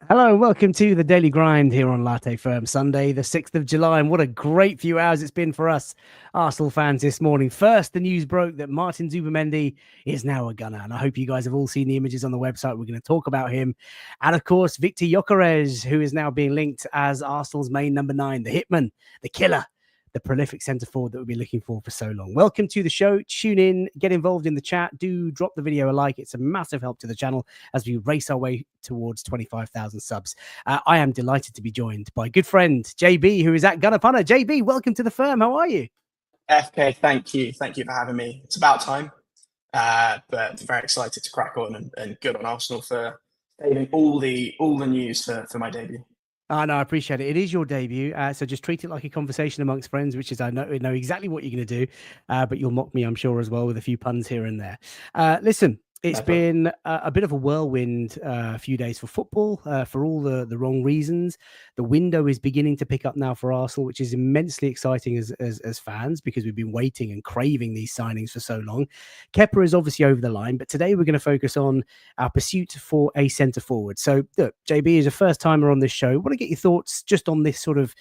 Hello and welcome to the Daily Grind here on Latte Firm Sunday, the 6th of July. And what a great few hours it's been for us Arsenal fans this morning. First, the news broke that Martin Zubimendi is now a Gunner. And I hope you guys have all seen the images on the website. We're going to talk about him. And of course, Viktor Gyökeres, who is now being linked as Arsenal's main number 9, the Hitman, the killer, the prolific centre forward that we've been looking for so long. Welcome to the show. Tune in, get involved in the chat. Do drop the video a like. It's a massive help to the channel as we race our way towards 25,000 subs. I am delighted to be joined by good friend JB, who is at Gunner Punner. JB, welcome to the firm. How are you? FK, thank you. Thank you for having me. It's about time, but very excited to crack on and good on Arsenal for saving all the news for my debut. No, I appreciate it. It is your debut, so just treat it like a conversation amongst friends, which is I know exactly what you're going to do, but you'll mock me, I'm sure, as well, with a few puns here and there. Listen, it's been a bit of a whirlwind few days for football for all the wrong reasons. The window is beginning to pick up now for Arsenal, which is immensely exciting as fans because we've been waiting and craving these signings for so long. Kepa is obviously over the line, but today we're going to focus on our pursuit for a centre forward. So, look, JB is a first timer on this show. I want to get your thoughts just on this sort of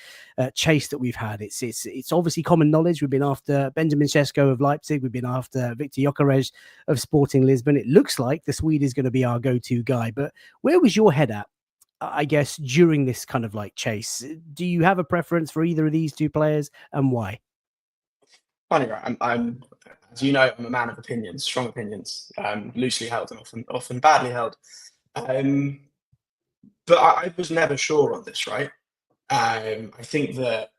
chase that we've had. It's obviously common knowledge. We've been after Benjamin Sesko of Leipzig. We've been after Viktor Gyökeres of Sporting Lisbon. It looks like the Swede is going to be our go-to guy. But where was your head at, I guess, during this kind of like chase? Do you have a preference for either of these two players, and why? Funny, right? I'm as you know, I'm a man of opinions, strong opinions, loosely held and often badly held. But I was never sure on this, right? I think that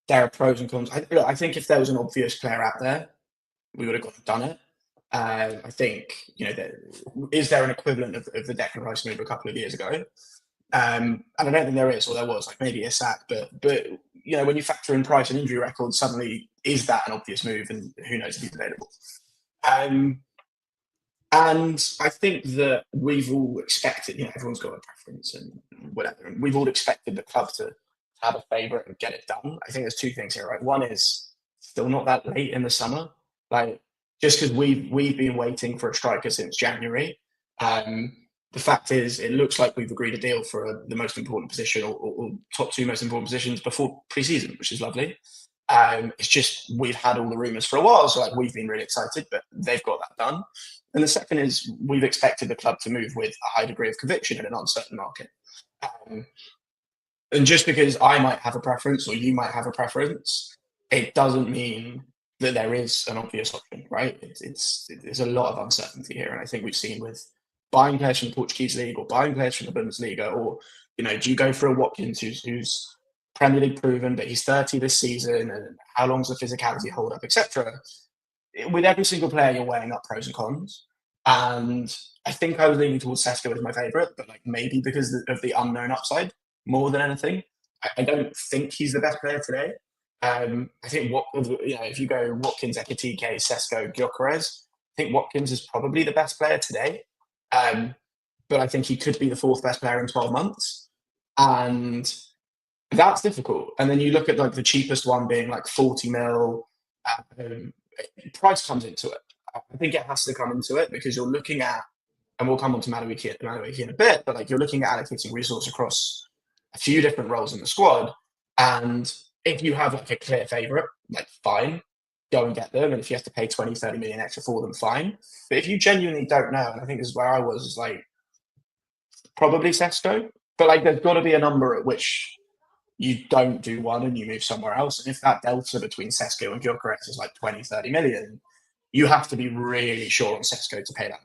there are pros and cons. I think if there was an obvious player out there, we would have gone and done it. I think, is there an equivalent of the Declan Rice move a couple of years ago? And I don't think there is, or there was, like maybe a sack, but when you factor in price and injury records, suddenly is that an obvious move, and who knows if he's available? And I think that we've all expected, everyone's got a preference and whatever, and we've all expected the club to have a favourite and get it done. I think there's two things here, right? One is still not that late in the summer, like just because we've been waiting for a striker since January. The fact is, it looks like we've agreed a deal for the most important position or top two most important positions before pre-season, which is lovely. It's just we've had all the rumours for a while, so like we've been really excited, but they've got that done. And the second is we've expected the club to move with a high degree of conviction in an uncertain market. And just because I might have a preference or you might have a preference, it doesn't mean that there is an obvious option, right? There's a lot of uncertainty here, and I think we've seen with buying players from the Portuguese league or buying players from the Bundesliga, or do you go for a Watkins who's Premier League proven, but he's 30 this season, and how long's the physicality hold up, etc. With every single player, you're weighing up pros and cons, and I think I was leaning towards Sesko as my favourite, but like maybe because of the unknown upside more than anything. I don't think he's the best player today. I think if you go Watkins, Ekitike, Sesko, Gyökeres, I think Watkins is probably the best player today. But I think he could be the fourth best player in 12 months. And that's difficult. And then you look at like the cheapest one being like 40 mil. Price comes into it. I think it has to come into it because you're looking at, and we'll come on to Madueke in a bit, but like you're looking at allocating resource across a few different roles in the squad. And if you have like a clear favourite, like fine, go and get them. And if you have to pay 20, 30 million extra for them, fine. But if you genuinely don't know, and I think this is where I was, is like probably Sesko. But like there's got to be a number at which you don't do one and you move somewhere else. And if that delta between Sesko and Gyökeres is like 20, 30 million, you have to be really sure on Sesko to pay that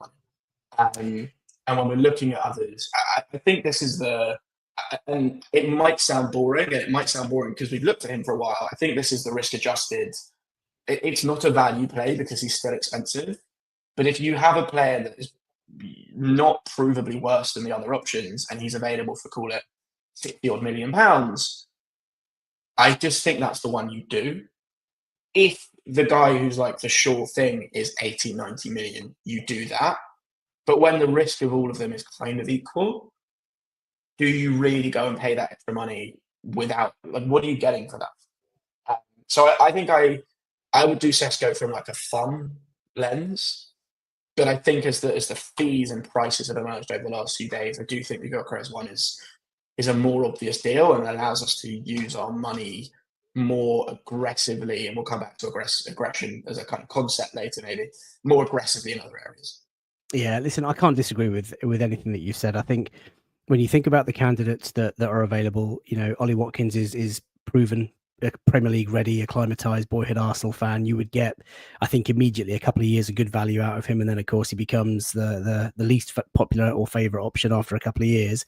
money. And when we're looking at others, I think this is and it might sound boring, and it might sound boring because we've looked at him for a while. I think this is the risk adjusted. It's not a value play because he's still expensive. But if you have a player that is not provably worse than the other options and he's available for, call it, 60 odd million pounds, I just think that's the one you do. If the guy who's like the sure thing is 80, 90 million, you do that. But when the risk of all of them is kind of equal, do you really go and pay that extra money without, like, what are you getting for that? So I think I would do Sesko from like a fun lens, But I think as the fees and prices have emerged over the last few days, I do think the Gyökeres one is a more obvious deal and allows us to use our money more aggressively. And we'll come back to aggression as a kind of concept later, maybe more aggressively in other areas. Yeah, listen, I can't disagree with anything that you said. I think when you think about the candidates that are available, Ollie Watkins is proven a Premier League ready, acclimatized boyhood Arsenal fan. You would get, I think, immediately a couple of years of good value out of him, and then of course he becomes the least popular or favorite option after a couple of years.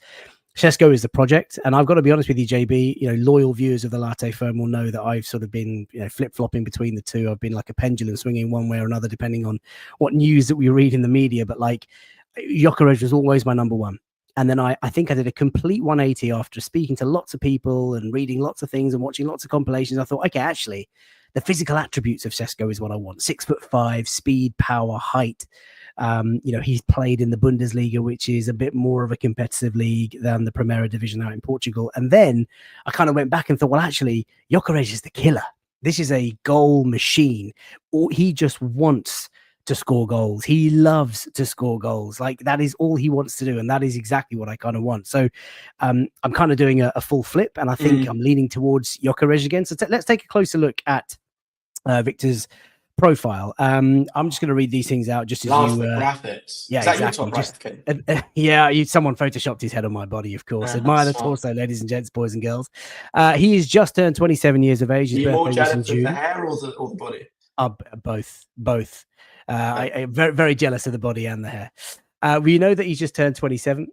Šeško is the project, and I've got to be honest with you, JB. Loyal viewers of the Latte firm will know that I've sort of been, flip flopping between the two. I've been like a pendulum, swinging one way or another depending on what news that we read in the media. But like, Gyökeres was always my number one. And then I think I did a complete 180 after speaking to lots of people and reading lots of things and watching lots of compilations. I thought, okay, actually, the physical attributes of Šeško is what I want: 6'5", speed, power, height. He's played in the Bundesliga, which is a bit more of a competitive league than the Primera Division out in Portugal. And then I kind of went back and thought, well, actually, Gyökeres is the killer. This is a goal machine. He just wants to score goals. He loves to score goals. Like, that is all he wants to do. And that is exactly what I kind of want. So I'm kind of doing a full flip, and I think I'm leaning towards Gyökeres again. So let's take a closer look at Victor's profile. I'm just going to read these things out just as Love the graphics. Yeah, exactly. Someone photoshopped his head on my body, of course. Admire the torso, ladies and gents, boys and girls. He is just turned 27 years of age. Are you more jealous of the hair or the body? Both. I'm very, very jealous of the body and the hair. We know that he's just turned 27.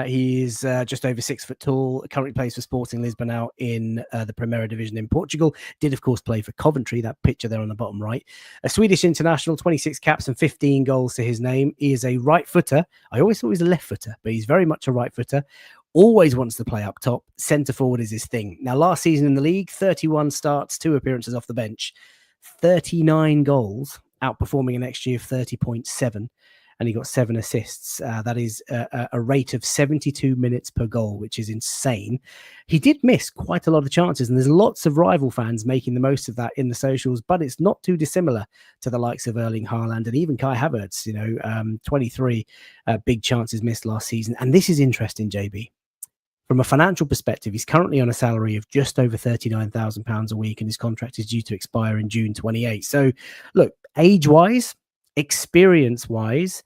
He is just over 6 foot tall. Currently plays for Sporting Lisbon out in the Primera Division in Portugal. Did, of course, play for Coventry, that picture there on the bottom right. A Swedish international, 26 caps and 15 goals to his name. He is a right footer. I always thought he was a left footer, but he's very much a right footer. Always wants to play up top. Centre forward is his thing. Now, last season in the league, 31 starts, 2 appearances off the bench, 39 goals, outperforming an XG of 30.7. And he got 7 assists. That is a rate of 72 minutes per goal, which is insane. He did miss quite a lot of chances, and there's lots of rival fans making the most of that in the socials, but it's not too dissimilar to the likes of Erling Haaland and even Kai Havertz, 23 big chances missed last season. And this is interesting, JB. From a financial perspective, he's currently on a salary of just over £39,000 a week, and his contract is due to expire in June 28. So, look, age-wise, experience-wise,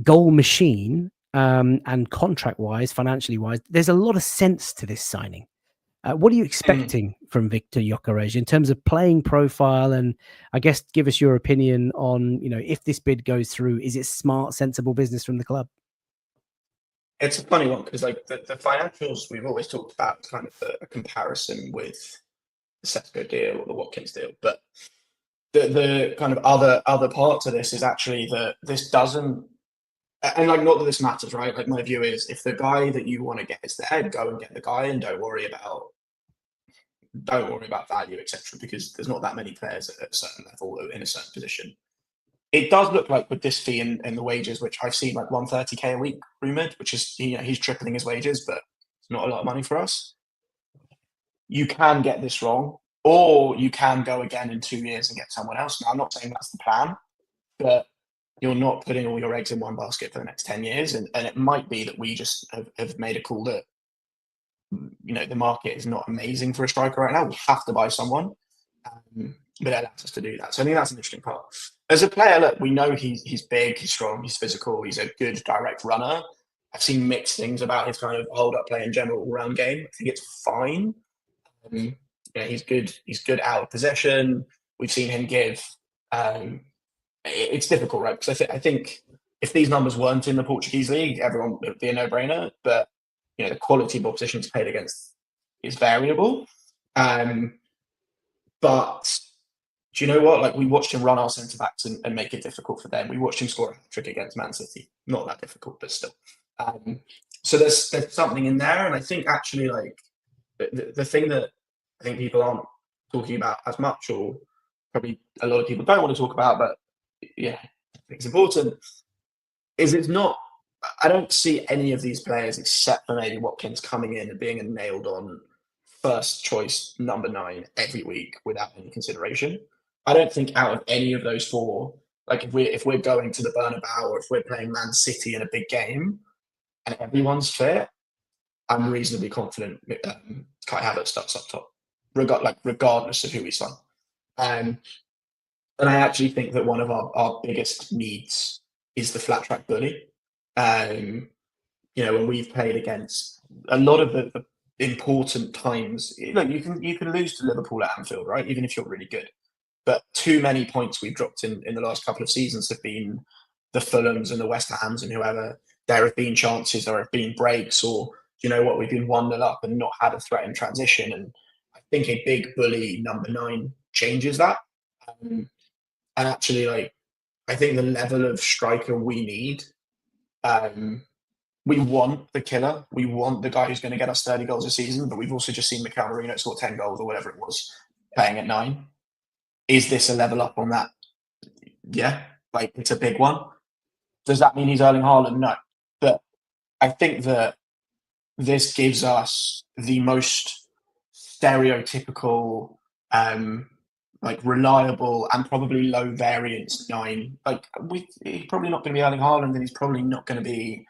goal machine, and contract-wise, financially-wise, there's a lot of sense to this signing. What are you expecting from Viktor Gyökeres in terms of playing profile? And I guess give us your opinion on, if this bid goes through, is it smart, sensible business from the club? It's a funny one because, like, the financials, we've always talked about kind of a comparison with the Šeško deal or the Watkins deal, but the kind of other parts of this is actually that this doesn't, and like, not that this matters, right? Like, my view is, if the guy that you want to get is there, go and get the guy, and don't worry about value, etc., because there's not that many players at a certain level in a certain position. It does look like with this fee and the wages, which I've seen like 130k a week rumored, which is, he's tripling his wages, but it's not a lot of money for us. You can get this wrong, or you can go again in 2 years and get someone else. Now, I'm not saying that's the plan, but you're not putting all your eggs in one basket for the next 10 years. And it might be that we just have made a call that, the market is not amazing for a striker right now. We have to buy someone, but it allows us to do that. So I think that's an interesting part. As a player, look, we know he's big, he's strong, he's physical, he's a good direct runner. I've seen mixed things about his kind of hold-up play in general, all-round game. I think it's fine. He's good out of possession. We've seen him give. It's difficult, right? Because I think if these numbers weren't in the Portuguese league, everyone would be a no-brainer. But the quality of oppositions played against is variable. But do you know what? Like, we watched him run our centre backs and make it difficult for them. We watched him score a trick against Man City. Not that difficult, but still. So there's something in there, and I think actually, like, the thing that I think people aren't talking about as much, or probably a lot of people don't want to talk about, but yeah, I think it's important, is it's not. I don't see any of these players, except for maybe Watkins, coming in and being a nailed-on first choice number 9 every week without any consideration. I don't think out of any of those 4 Like if we're going to the Bernabeu or if we're playing Man City in a big game and everyone's fit, I'm reasonably confident Kai Havertz starts up top, regardless of who we sign. And I actually think that one of our biggest needs is the flat track bully. When we've played against a lot of the important times, look, you can lose to Liverpool at Anfield, right? Even if you're really good. But too many points we've dropped in the last couple of seasons have been the Fulhams and the West Hams and whoever. There have been chances, there have been breaks, or you know what, we've been 1-0 up and not had a threat in transition. And I think a big bully number 9 changes that. And actually, I think the level of striker we need, we want the killer. We want the guy who's going to get us 30 goals a season, but we've also just seen Mikel Merino score 10 goals or whatever it was, playing at 9. Is this a level up on that? Yeah, it's a big one. Does that mean he's Erling Haaland? No. But I think that this gives us the most stereotypical, reliable and probably low variance 9. He's probably not going to be Erling Haaland, and he's probably not going to be,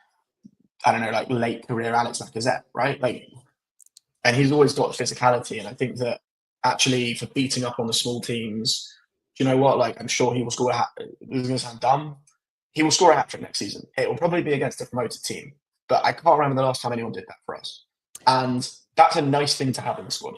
I don't know, late career Alex Lacazette, right? And he's always got physicality, and I think that actually for beating up on the small teams, do you know what? I'm sure he will score this is going to sound dumb. He will score a hat-trick next season. It will probably be against a promoted team, but I can't remember the last time anyone did that for us. And that's a nice thing to have in the squad.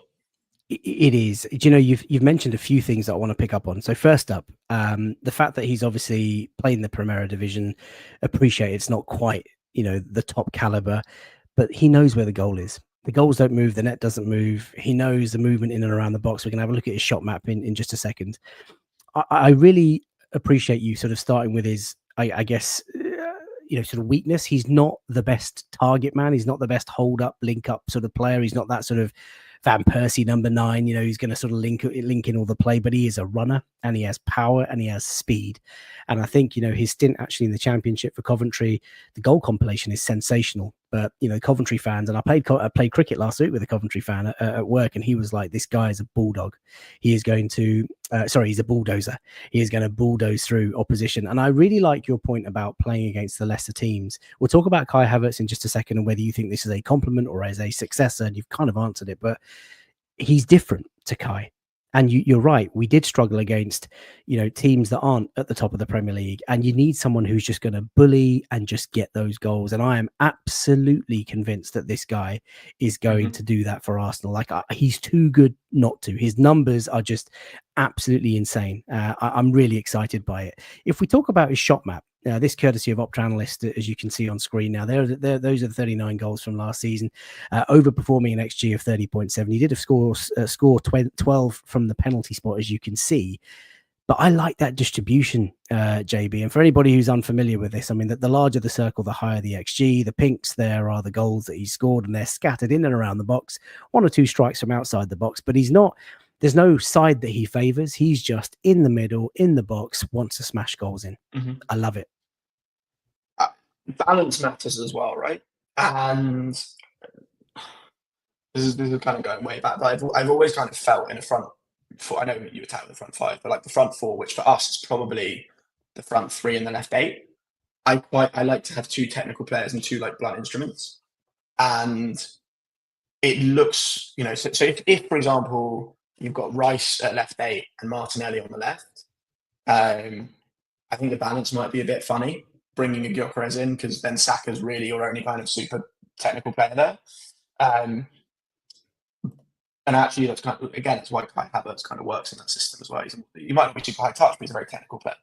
It is. Do you know, you've mentioned a few things that I want to pick up on. So first up, the fact that he's obviously playing the Primera Division, appreciate it's not quite, the top caliber, but he knows where the goal is. The goals don't move, the net doesn't move. He knows the movement in and around the box. We can have a look at his shot map in just a second. I really appreciate you sort of starting with his, I guess, sort of weakness. He's not the best target man. He's not the best hold up, link up sort of player. He's not that sort of Van Persie number 9, he's going to sort of link in all the play, but he is a runner and he has power and he has speed. And I think, his stint actually in the Championship for Coventry, the goal compilation is sensational. But, Coventry fans, and I played cricket last week with a Coventry fan at work, and he was like, this guy is a bulldog. He is going to, he's a bulldozer. He is going to bulldoze through opposition. And I really like your point about playing against the lesser teams. We'll talk about Kai Havertz in just a second and whether you think this is a compliment or as a successor, and you've kind of answered it, but he's different to Kai. And you're right. We did struggle against, teams that aren't at the top of the Premier League. And you need someone who's just going to bully and just get those goals. And I am absolutely convinced that this guy is going to do that for Arsenal. He's too good not to. His numbers are just absolutely insane. I'm really excited by it. If we talk about his shot map, this courtesy of Optra Analyst, as you can see on screen now, those are the 39 goals from last season, overperforming an XG of 30.7. He did score 12 from the penalty spot, as you can see. But I like that distribution, JB. And for anybody who's unfamiliar with this, I mean, that the larger the circle, the higher the XG. The pinks there are the goals that he scored, and they're scattered in and around the box. 1 or 2 strikes from outside the box, but he's not. There's no side that he favors. He's just in the middle, in the box, wants to smash goals in. I love it. Balance matters as well, right? And this is kind of going way back, but I've always kind of felt in a front four. I know you attack the front 5, but the front 4, which for us is probably the front 3 and the left 8. I like to have 2 technical players and 2 blunt instruments, and it looks, so if for example you've got Rice at left 8 and Martinelli on the left, I think the balance might be a bit funny bringing a Gyökeres in, because then Saka's really your only kind of super technical player there. And actually, that's kind of, again, it's why Kai Havertz kind of works in that system as well. He might not be super high touch, but he's a very technical player.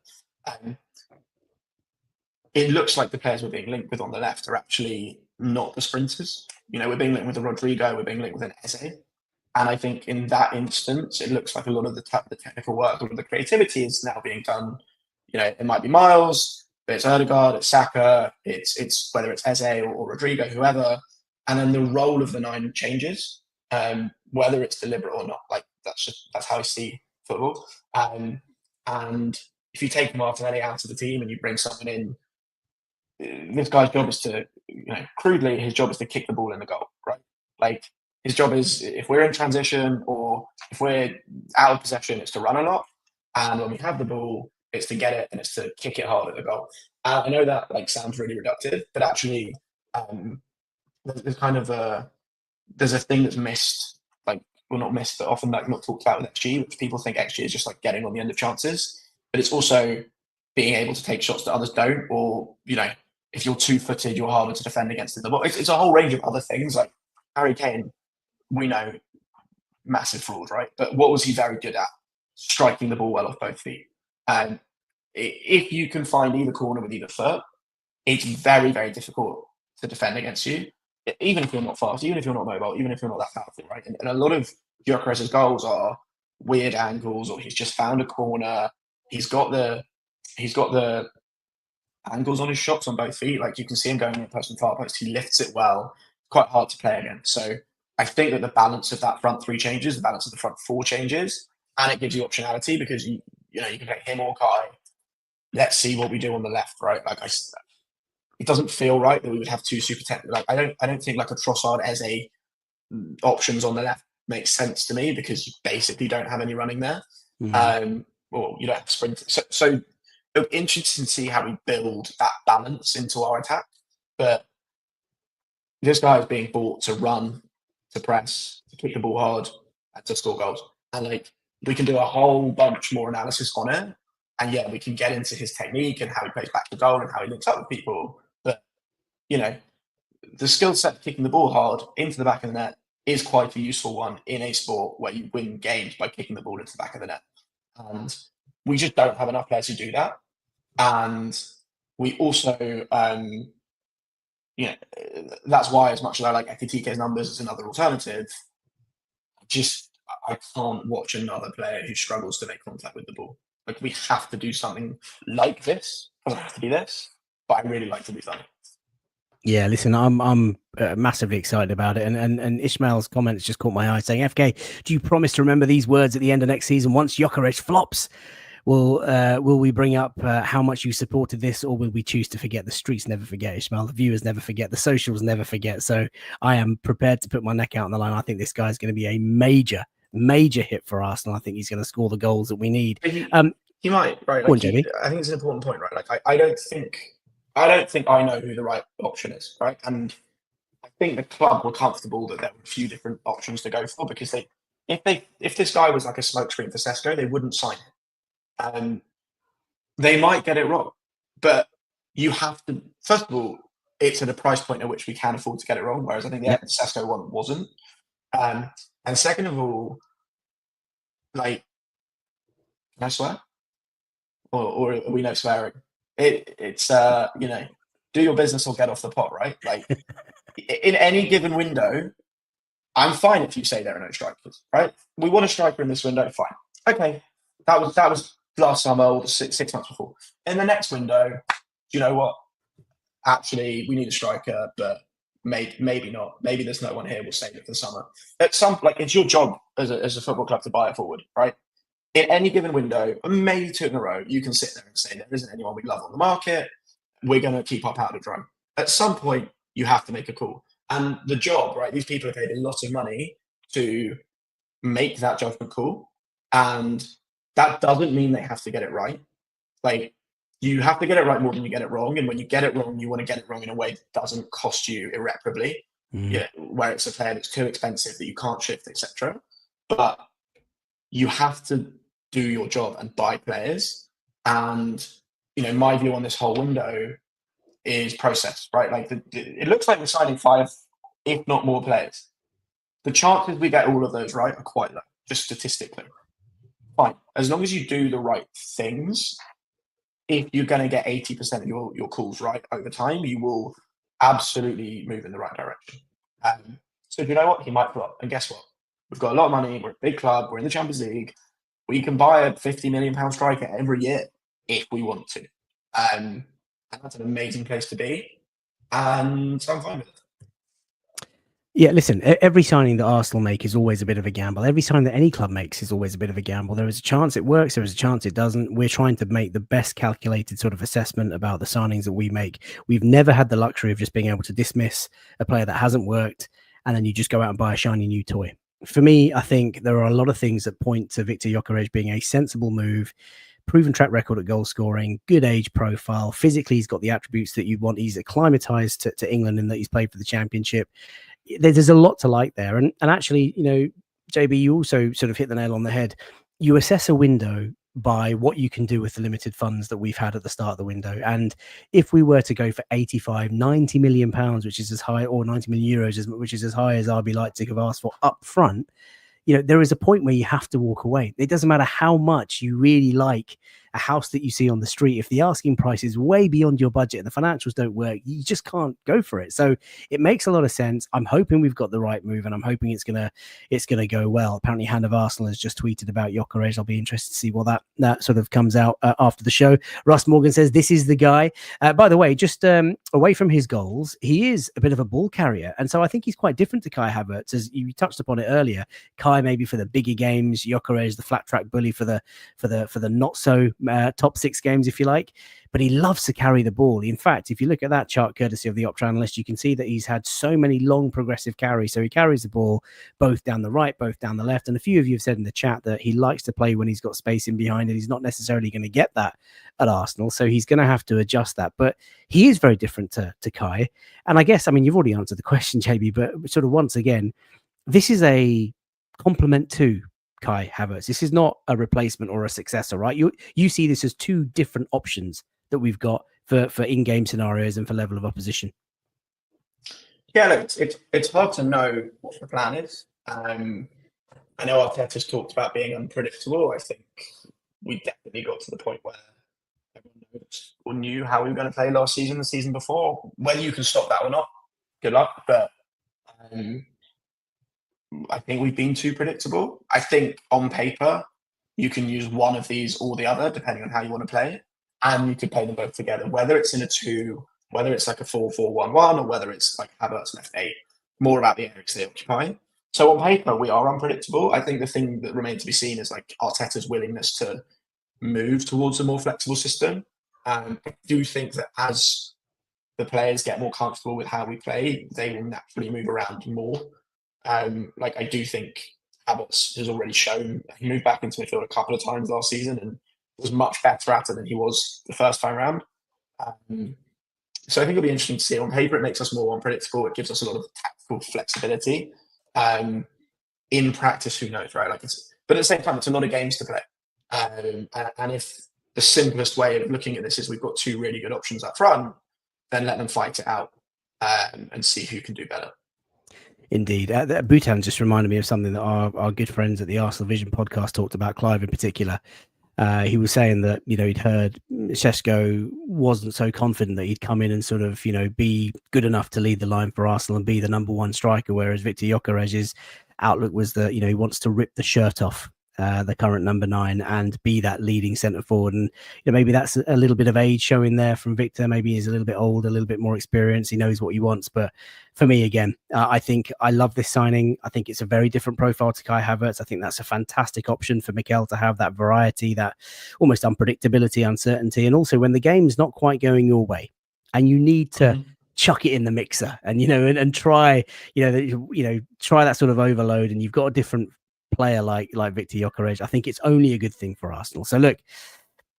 It looks like the players we're being linked with on the left are actually not the sprinters. We're being linked with a Rodrigo, we're being linked with an Eze. And I think in that instance, it looks like a lot of the technical work, a lot of the creativity is now being done. It might be Miles, but it's Ødegaard, it's Saka, it's whether it's Eze or Rodrigo, whoever. And then the role of the 9 changes, whether it's deliberate or not. That's how I see football. And if you take Martinelli out of the team and you bring someone in, this guy's job is to, crudely, his job is to kick the ball in the goal, right? His job is, if we're in transition or if we're out of possession, it's to run a lot. And when we have the ball, It's to get it and it's to kick it hard at the goal. I know that like sounds really reductive, but actually, there's kind of there's a thing that's missed, like, well, not missed, but often like not talked about with XG, which people think XG is just like getting on the end of chances, but it's also being able to take shots that others don't, or if you're 2-footed, you're harder to defend against in the ball. It's a whole range of other things. Like Harry Kane, we know, massive fraud, right? But what was he very good at? Striking the ball well off both feet. And if you can find either corner with either foot, it's very, very difficult to defend against you, even if you're not fast, even if you're not mobile, even if you're not that powerful, right? And a lot of Gyökeres' goals are weird angles, or he's just found a corner. He's got the angles on his shots on both feet. Like you can see him going in post and far post. He lifts it well. Quite hard to play against. So I think that the balance of that front three changes, the balance of the front four changes, and it gives you optionality because you can play him or Kai. Let's see what we do on the left, right? Like it doesn't feel right that we would have two super technical. Like I don't think like a Trossard as a options on the left makes sense to me because you basically don't have any running there. Or you don't have sprint. So it'll be interesting to see how we build that balance into our attack. But this guy is being bought to run, to press, to kick the ball hard, and to score goals. And like we can do a whole bunch more analysis on it. And yeah, we can get into his technique and how he plays back to goal and how he links up with people. But the skill set of kicking the ball hard into the back of the net is quite a useful one in a sport where you win games by kicking the ball into the back of the net. And we just don't have enough players who do that. And we also, that's why, as much as I like Ekitike's numbers as another alternative, I can't watch another player who struggles to make contact with the ball. Like we have to do something like this. It doesn't have to be this, but I really like to do something. Yeah, listen, I'm massively excited about it, and Ishmael's comments just caught my eye, saying, "FK, do you promise to remember these words at the end of next season once Gyökeres flops? Will we bring up how much you supported this, or will we choose to forget? The streets never forget, Ishmael. The viewers never forget. The socials never forget. So I am prepared to put my neck out on the line. I think this guy's going to be a major hit for Arsenal. I think he's going to score the goals that we need. He might, right? Like I think it's an important point, right? Like I don't think I know who the right option is, right? And I think the club were comfortable that there were a few different options to go for because if this guy was like a smokescreen for Sesko, they wouldn't sign him. They might get it wrong, but you have to. First of all, it's at a price point at which we can afford to get it wrong, whereas I think the Sesko one wasn't. And second of all, like, can I swear? Or are we no swearing? It's do your business or get off the pot, right? Like in any given window, I'm fine if you say there are no strikers, right? We want a striker in this window, fine. Okay, that was last summer or 6 months before. In the next window, you know what? Actually, we need a striker, but maybe not. Maybe there's no one here. We'll save it for the summer. It's your job as a football club to buy it forward, right? In any given window, maybe 2 in a row, you can sit there and say there isn't anyone we love on the market. We're going to keep our powder dry. At some point, you have to make a call. And the job, right? These people have paid a lot of money to make that judgment call, and that doesn't mean they have to get it right. Like you have to get it right more than you get it wrong. And when you get it wrong, you want to get it wrong in a way that doesn't cost you irreparably. Where it's a player that's too expensive that you can't shift, etc. But you have to do your job and buy players. And, my view on this whole window is process, right? Like it looks like we're signing 5, if not more players. The chances we get all of those right are quite low, just statistically. Fine. As long as you do the right things, if you're going to get 80% of your calls right over time, you will absolutely move in the right direction. So you know what? He might flop. And guess what? We've got a lot of money. We're a big club. We're in the Champions League. We can buy a £50 million striker every year if we want to. And that's an amazing place to be. And so I'm fine with it. Yeah, listen, every signing that Arsenal make is always a bit of a gamble. Every signing that any club makes is always a bit of a gamble. There is a chance it works. There is a chance it doesn't. We're trying to make the best calculated sort of assessment about the signings that we make. We've never had the luxury of just being able to dismiss a player that hasn't worked and then you just go out and buy a shiny new toy. For me, I think there are a lot of things that point to Viktor Gyökeres being a sensible move, proven track record at goal scoring, good age profile. Physically, he's got the attributes that you want. He's acclimatized to England in that he's played for the Championship. There's a lot to like there. And actually, JB, you also sort of hit the nail on the head. You assess a window by what you can do with the limited funds that we've had at the start of the window. And if we were to go for 85, 90 million pounds, which is as high, or 90 million euros, which is as high as RB Leipzig have asked for up front, there is a point where you have to walk away. It doesn't matter how much you really like a house that you see on the street. If the asking price is way beyond your budget and the financials don't work, you just can't go for it. So it makes a lot of sense. I'm hoping we've got the right move, and I'm hoping it's gonna go well. Apparently, Hand of Arsenal has just tweeted about Gyökeres. I'll be interested to see what that sort of comes out after the show. Russ Morgan says this is the guy. By the way, just away from his goals, he is a bit of a ball carrier, and so I think he's quite different to Kai Havertz, as you touched upon it earlier. Kai maybe for the bigger games, Gyökeres the flat track bully for the not so top 6 games, if you like, but he loves to carry the ball. In fact, if you look at that chart courtesy of the Optra analyst, you can see that he's had so many long progressive carries. So he carries the ball both down the right, both down the left. And a few of you have said in the chat that he likes to play when he's got space in behind, and he's not necessarily going to get that at Arsenal. So he's going to have to adjust that. But he is very different to Kai. And I guess, you've already answered the question, JB, but sort of once again, this is a complement to Kai Havertz. This is not a replacement or a successor, right? You see this as 2 different options that we've got for in-game scenarios and for level of opposition. Yeah, look, it's hard to know what the plan is. I know Arteta's talked about being unpredictable. I think we definitely got to the point where everyone knew how we were going to play last season, the season before. Whether you can stop that or not, good luck. But I think we've been too predictable. I think on paper, you can use one of these or the other, depending on how you want to play it. And you could play them both together, whether it's in a 2, whether it's like a 4-4-1-1, or whether it's like Havertz left 8, more about the areas they occupy. So on paper, we are unpredictable. I think the thing that remains to be seen is like Arteta's willingness to move towards a more flexible system. I do think that as the players get more comfortable with how we play, they will naturally move around more. I do think Havertz has already shown he moved back into midfield a couple of times last season and was much better at it than he was the first time around. So I think it'll be interesting to see. On paper, it makes us more unpredictable. It gives us a lot of tactical flexibility. In practice, who knows, right? But at the same time, it's a lot of games to play. And if the simplest way of looking at this is we've got 2 really good options up front, then let them fight it out and see who can do better. Indeed. Bhutan just reminded me of something that our good friends at the Arsenal Vision podcast talked about, Clive in particular. He was saying that, he'd heard Šeško wasn't so confident that he'd come in and sort of, be good enough to lead the line for Arsenal and be the number 1 striker, whereas Viktor Gyökeres' outlook was that, he wants to rip the shirt off the current number 9 and be that leading centre forward. And maybe that's a little bit of age showing there from Victor. Maybe he's a little bit old, a little bit more experienced. He knows what he wants. But for me, again, I think I love this signing. I think it's a very different profile to Kai Havertz. I think that's a fantastic option for Mikel to have that variety, that almost unpredictability, uncertainty. And also when the game's not quite going your way and you need to chuck it in the mixer and, and try, try that sort of overload, and you've got a different player like Viktor Gyökeres, I think it's only a good thing for Arsenal. So look,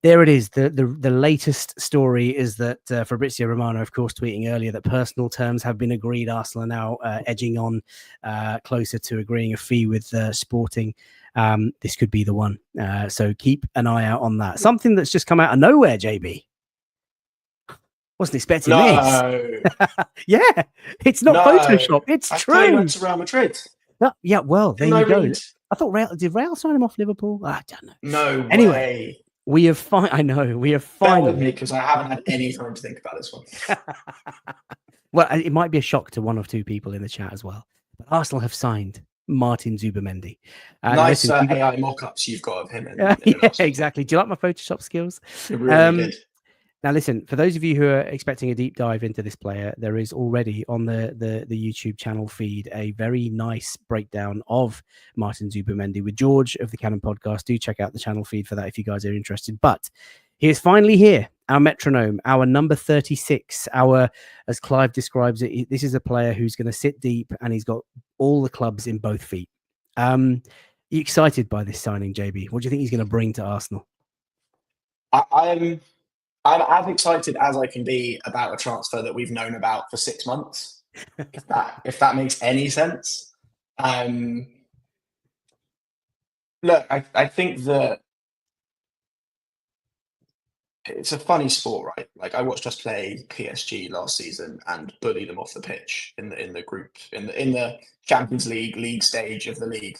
there it is. The latest story is that Fabrizio Romano, of course, tweeting earlier that personal terms have been agreed. Arsenal are now edging on closer to agreeing a fee with Sporting. This could be the one. So keep an eye out on that. Something that's just come out of nowhere, JB. Wasn't expecting this. Yeah, it's not Photoshop. It's true. He went to Real Madrid. Yeah, well, there you go. I thought did Real sign him off Liverpool? I don't know. No anyway, way. We have finally. Bear with me because I haven't had any time to think about this one. Well, it might be a shock to 1 or 2 people in the chat as well. But Arsenal have signed Martin Zubimendi. Nice AI mock-ups you've got of him. Yeah, exactly. Do you like my Photoshop skills? Really good. Now, listen, for those of you who are expecting a deep dive into this player, there is already on the YouTube channel feed a very nice breakdown of Martin Zubimendi with George of the Cannon Podcast. Do check out the channel feed for that if you guys are interested. But he is finally here, our metronome, our number 36, as Clive describes it, this is a player who's going to sit deep and he's got all the clubs in both feet. You excited by this signing, JB? What do you think he's going to bring to Arsenal? I'm as excited as I can be about a transfer that we've known about for 6 months. If that makes any sense. Look, I think that it's a funny sport, right? Like I watched us play PSG last season and bully them off the pitch in the group in the Champions League stage of the league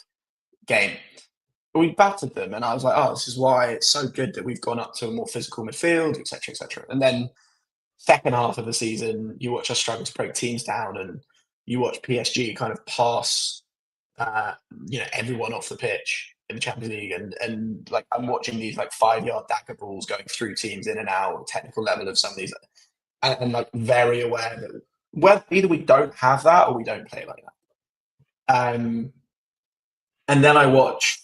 game. But we battered them, and I was like, oh, this is why it's so good that we've gone up to a more physical midfield, etc., etc. And then second half of the season, you watch us struggle to break teams down, and you watch PSG kind of pass, everyone off the pitch in the Champions League, and like I'm watching these like 5-yard dagger balls going through teams in and out, technical level of some of these, and like very aware that either we don't have that or we don't play like that. And then I watch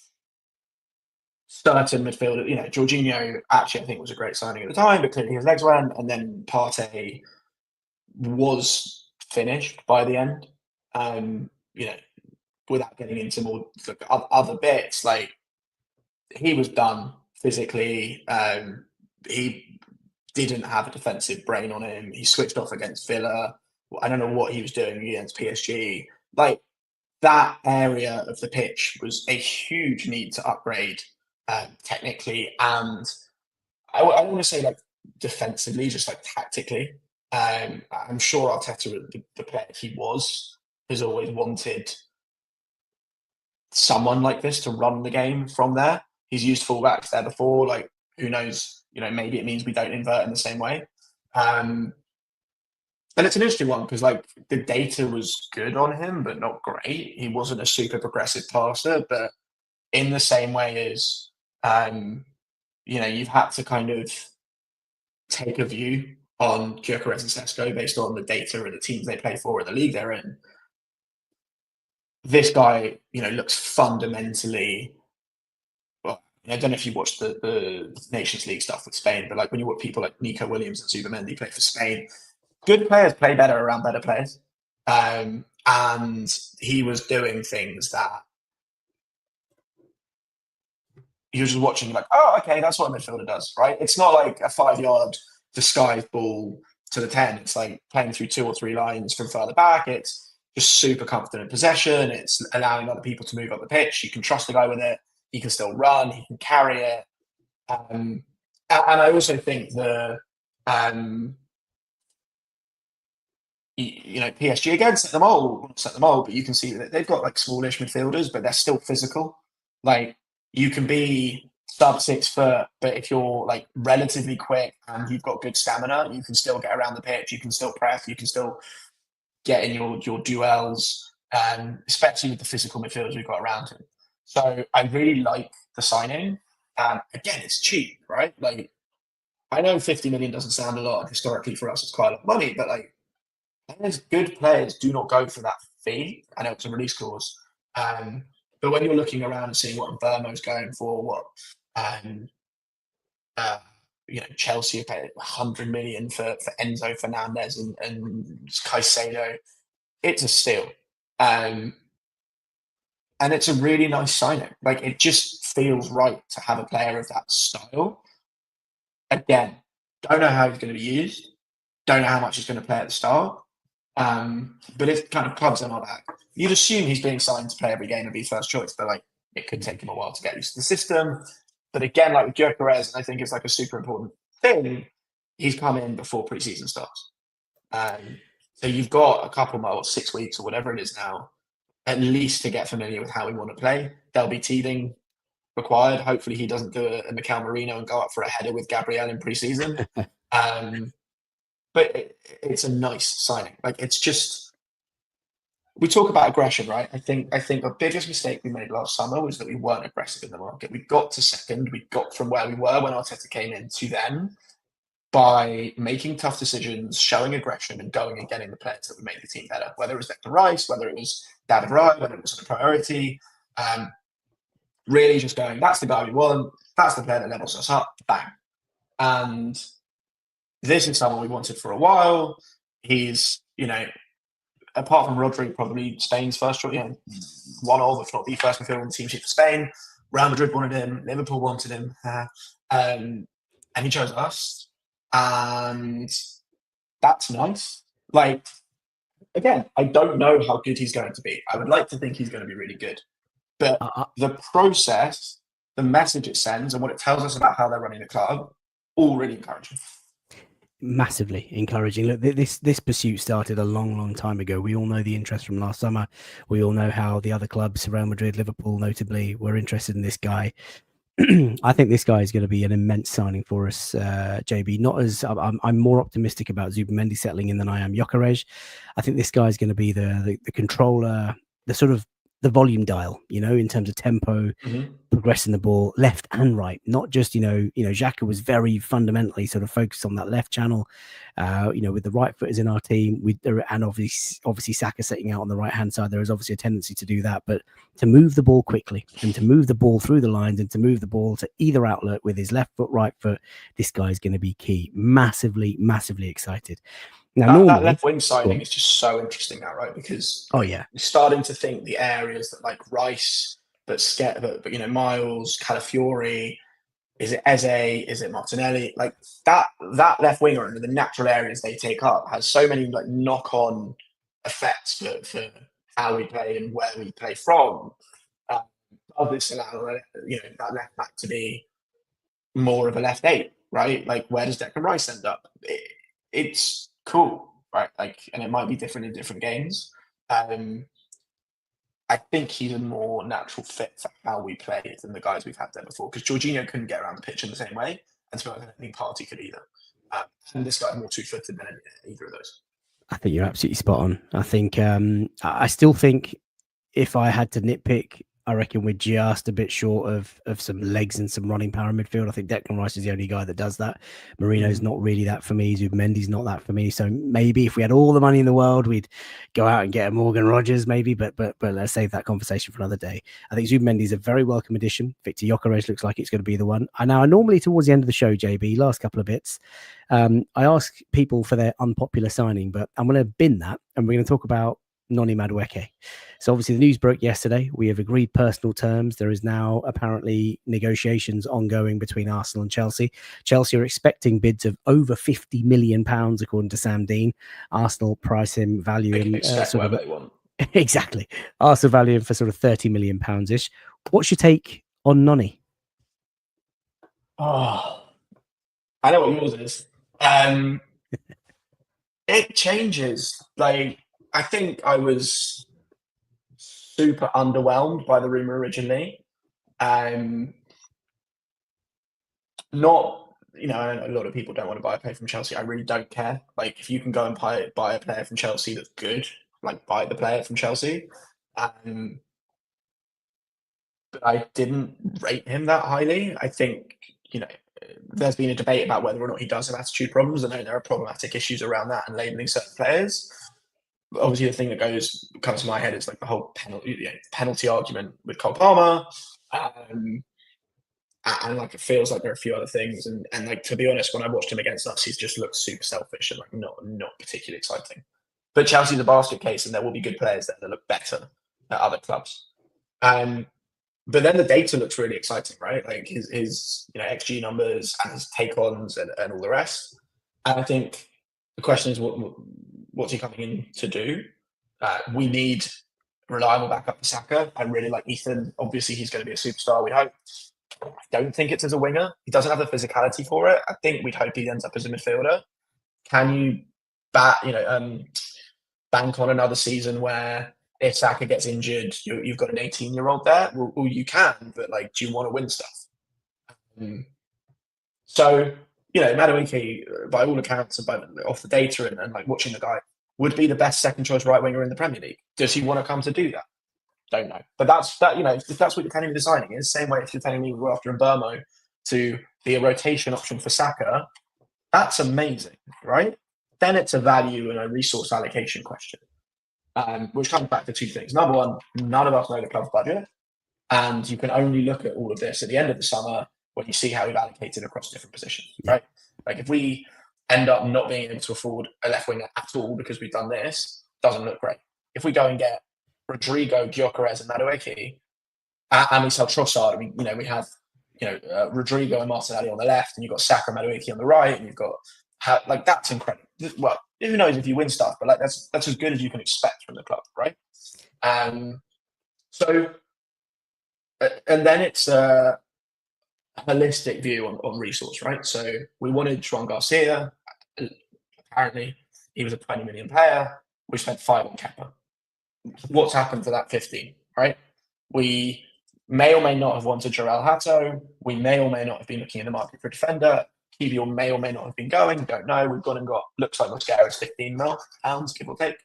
certain midfielder, Jorginho actually I think was a great signing at the time, but clearly his legs went, and then Partey was finished by the end. Without getting into more other bits, like he was done physically. He didn't have a defensive brain on him. He switched off against Villa. I don't know what he was doing against PSG. Like that area of the pitch was a huge need to upgrade technically, and I want to say like defensively, just like tactically. I'm sure Arteta, the player he was, has always wanted someone like this to run the game from there. He's used fullbacks there before. Like, who knows? Maybe it means we don't invert in the same way. And it's an interesting one because like the data was good on him, but not great. He wasn't a super progressive passer, but in the same way as you've had to kind of take a view on Gyökeres and Sesko based on the data and the teams they play for and the league they're in. This guy, looks fundamentally. Well, I don't know if you watched the Nations League stuff with Spain, but like when you watch people like Nico Williams and Zubimendi play for Spain, good players play better around better players. And he was doing things that you're just watching, like, oh, okay, that's what a midfielder does, right? It's not like a 5-yard disguised ball to the 10. It's like playing through 2 or 3 lines from further back. It's just super confident in possession. It's allowing other people to move up the pitch. You can trust the guy with it. He can still run. He can carry it. And I also think PSG again set them all, but you can see that they've got like smallish midfielders, but they're still physical. Like you can be sub 6 foot, but if you're like relatively quick and you've got good stamina, you can still get around the pitch. You can still press. You can still get in your duels, especially with the physical midfielders we've got around him. So I really like the signing. Again, it's cheap, right? Like I know 50 million doesn't sound a lot. Historically, for us, it's quite a lot of money, but like good players do not go for that fee. I know it's a release clause, but when you're looking around and seeing what Vermo's going for, what Chelsea are paying 100 million for Enzo Fernandez and Caicedo, it's a steal. And it's a really nice signing. Like it just feels right to have a player of that style. Again, don't know how he's going to be used. Don't know how much he's going to play at the start. But if kind of clubs are not back, you'd assume he's being signed to play every game and be first choice, but like it could take him a while to get used to the system. But again, like with Gyökeres, I think it's like a super important thing. He's come in before preseason starts. So you've got a couple more, 6 weeks or whatever it is now, at least to get familiar with how we want to play. There'll be teething required. Hopefully he doesn't do a Mikel Merino and go up for a header with Gabriel in preseason. But it's a nice signing. Like it's just, we talk about aggression, right? I think the biggest mistake we made last summer was that we weren't aggressive in the market. We got to second. We got from where we were when Arteta came in to then by making tough decisions, showing aggression, and going and getting the players that would make the team better. Whether it was Declan Rice, whether it was David Raya, whether it was a priority. Really just going, that's the guy we want. That's the player that levels us up. Bang. And this is someone we wanted for a while. He's, apart from Rodri, probably Spain's first choice, one of, if not the first midfielder on the team sheet for Spain. Real Madrid wanted him. Liverpool wanted him. and he chose us, and that's nice. Like, again, I don't know how good he's going to be. I would like to think he's going to be really good, but the process, the message it sends, and what it tells us about how they're running the club, all really encouraging. Massively encouraging. Look, this pursuit started a long time ago. We all know the interest from last summer. We all know how the other clubs, Real Madrid, Liverpool, notably, were interested in this guy. I think this guy is going to be an immense signing for us, JB. Not as I'm more optimistic about Zubimendi settling in than I am Gyökeres. I think this guy is going to be the controller, the sort of the volume dial, in terms of tempo, progressing the ball left and right. Not just Xhaka was very fundamentally sort of focused on that left channel. With the right footers in our team, and obviously Saka sitting out on the right hand side, there is obviously a tendency to do that, but to move the ball quickly and to move the ball through the lines and to move the ball to either outlet with his left foot, right foot, this guy is going to be key. Massively excited. Now, that left wing signing is just so interesting now, right? Because we're starting to think the areas that like Rice, but Miles, Calafiori, is it Eze, is it Martinelli? Like that left winger and the natural areas they take up has so many like knock-on effects for how we play and where we play from. Obviously, that left back to be more of a left 8, right? Like where does Declan Rice end up? It's cool, right? Like, and it might be different in different games. I think he's a more natural fit for how we play than the guys we've had there before. Because Jorginho couldn't get around the pitch in the same way, and so I don't think Partey could either. And this guy's more two-footed than either of those. I think you're absolutely spot on. I think I still think if I had to nitpick, I reckon we're just a bit short of some legs and some running power in midfield. I think Declan Rice is the only guy that does that. Marino's not really that for me. Zubimendi's not that for me. So maybe if we had all the money in the world, we'd go out and get a Morgan Rogers, maybe. But let's save that conversation for another day. I think Zubimendi's a very welcome addition. Viktor Gyökeres looks like it's going to be the one. I normally towards the end of the show, JB, last couple of bits, I ask people for their unpopular signing, but I'm going to bin that and we're going to talk about Noni Madueke. So obviously the news broke yesterday. We have agreed personal terms. There is now apparently negotiations ongoing between Arsenal and Chelsea. Chelsea are expecting bids of over £50 million, according to Sam Dean. Arsenal price him, value him. They want. Exactly. Arsenal value him for sort of £30 million ish. What's your take on Noni? Oh, I know what yours is. It changes. Like, I think I was super underwhelmed by the rumor originally. Not, a lot of people don't want to buy a player from Chelsea. I really don't care. Like, if you can go and buy a player from Chelsea that's good, like buy the player from Chelsea. But I didn't rate him that highly. I think, there's been a debate about whether or not he does have attitude problems. I know there are problematic issues around that and labelling certain players. Obviously, the thing that comes to my head is like the whole penalty argument with Cole Palmer, and like it feels like there are a few other things. And like, to be honest, when I watched him against us, he's just looked super selfish and like not particularly exciting. But Chelsea's a basket case, and there will be good players there that look better at other clubs. But then the data looks really exciting, right? Like his XG numbers and his take-ons and all the rest. And I think the question is, what's he coming in to do? We need reliable backup for Saka. I really like Ethan. Obviously, he's going to be a superstar, we hope. I don't think it's as a winger. He doesn't have the physicality for it. I think we'd hope he ends up as a midfielder. Can you bank on another season where if Saka gets injured, you've got an 18-year-old there? Well, you can, but like, do you want to win stuff? So, Madueke, by all accounts, and off the data and like watching the guy, would be the best second choice right winger in the Premier League. Does he want to come to do that? Don't know. But that's if that's what you're telling me the signing is, same way if you're telling me we're after Mbeumo to be a rotation option for Saka, that's amazing, right? Then it's a value and a resource allocation question, which comes back to two things. Number one, none of us know the club's budget, and you can only look at all of this at the end of the summer when you see how we've allocated across different positions, right? Like if we end up not being able to afford a left winger at all because we've done this, doesn't look great. If we go and get Rodrigo, Gyökeres, and Madueke, and we sell Trossard, we have Rodrigo and Martinelli on the left, and you've got Saka and Madueke on the right, and you've got like that's incredible. Well, who knows if you win stuff, but like that's as good as you can expect from the club, right? So, and then it's a holistic view on resource, right? So we wanted Juan Garcia. Apparently, he was a 20 million player. We spent 5 on Kepa. What's happened to that 15, right? We may or may not have wanted Jarell Hato. We may or may not have been looking in the market for a defender. Kivior may or may not have been going. Don't know. We've gone and got, looks like Mosquera's 15 mil pounds, give or take.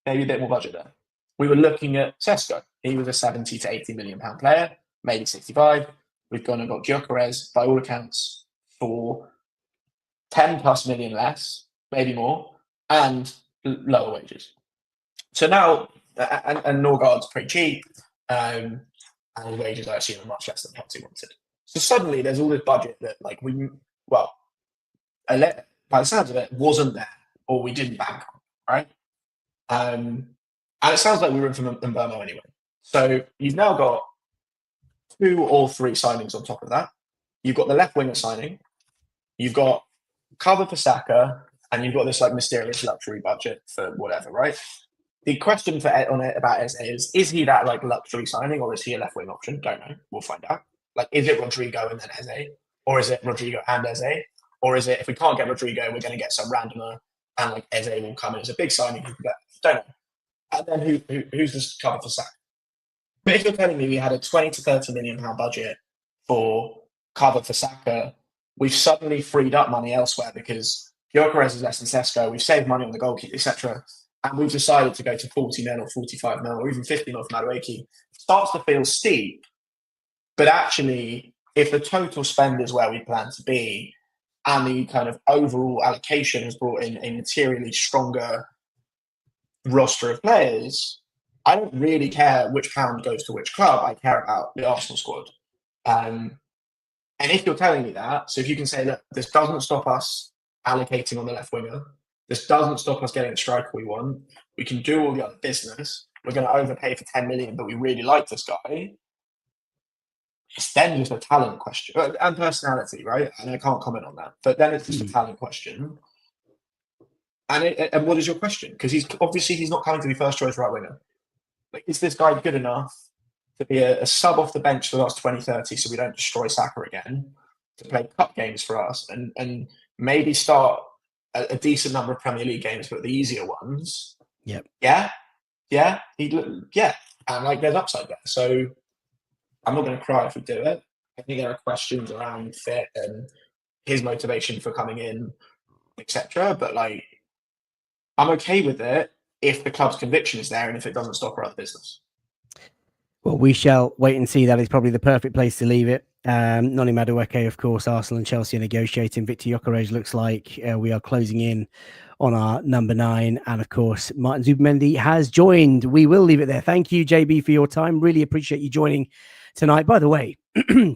Maybe a bit more budget there. We were looking at Sesko. He was a 70 to 80 million pound player, maybe 65. We've gone and got Gyökeres, by all accounts, for 10 plus million less, maybe more, and lower wages. So now, and Norgard's pretty cheap, and the wages I assume are much less than Potsy wanted. So suddenly there's all this budget that, like, by the sounds of it, wasn't there, or we didn't bank on, right? And it sounds like we were in for Mbeumo anyway. So you've now got 2 or 3 signings on top of that. You've got the left winger signing. You've got cover for Saka, and you've got this like mysterious luxury budget for whatever, right? The question about Eze is he that like luxury signing, or is he a left wing option? Don't know. We'll find out. Like, is it Rodrigo and then Eze, or is it Rodrigo and Eze, or is it if we can't get Rodrigo, we're going to get some randomer and like Eze will come in as a big signing? Don't know. And then who's this cover for Saka? But if you're telling me we had a 20 to 30 million pound budget for cover for Saka, we've suddenly freed up money elsewhere because Gyökeres is less than Sesko. We've saved money on the goalkeeper, etc. And we've decided to go to 40 mil or 45 mil or even 50 mil for Madueke. It starts to feel steep. But actually, if the total spend is where we plan to be and the kind of overall allocation has brought in a materially stronger roster of players, I don't really care which pound goes to which club. I care about the Arsenal squad. And if you're telling me that, so if you can say, look, this doesn't stop us allocating on the left winger, this doesn't stop us getting the striker we want, we can do all the other business, we're going to overpay for 10 million, but we really like this guy, it's then just a talent question and personality, right? And I can't comment on that, but then it's just a talent question. And what is your question? Because he's not coming to be first choice right winger. Like, is this guy good enough to be a sub off the bench for the last 20-30 so we don't destroy Saka again, to play cup games for us and maybe start a decent number of Premier League games, but the easier ones? Yep. Yeah. And like there's upside there. So I'm not going to cry if we do it. I think there are questions around fit and his motivation for coming in, etc. But like, I'm okay with it if the club's conviction is there and if it doesn't stop our other business. Well, we shall wait and see. That is probably the perfect place to leave it. Noni Madueke, of course, Arsenal and Chelsea are negotiating. Viktor Gyökeres looks like we are closing in on our number 9. And of course, Martin Zubimendi has joined. We will leave it there. Thank you, JB, for your time. Really appreciate you joining tonight. By the way,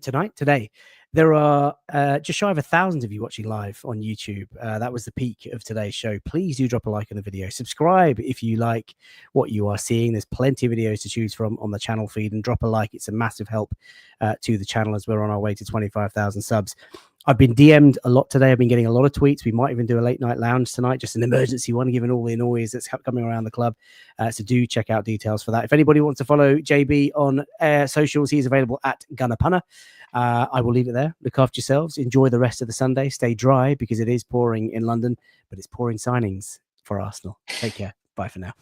today, there are just shy of 1,000 of you watching live on YouTube. That was the peak of today's show. Please do drop a like on the video. Subscribe if you like what you are seeing. There's plenty of videos to choose from on the channel feed, and drop a like. It's a massive help to the channel as we're on our way to 25,000 subs. I've been DM'd a lot today. I've been getting a lot of tweets. We might even do a late night lounge tonight, just an emergency one, given all the noise that's coming around the club. So do check out details for that. If anybody wants to follow JB on socials, he's available at Gunnapunner. I will leave it there. Look after yourselves. Enjoy the rest of the Sunday. Stay dry because it is pouring in London, but it's pouring signings for Arsenal. Take care. Bye for now.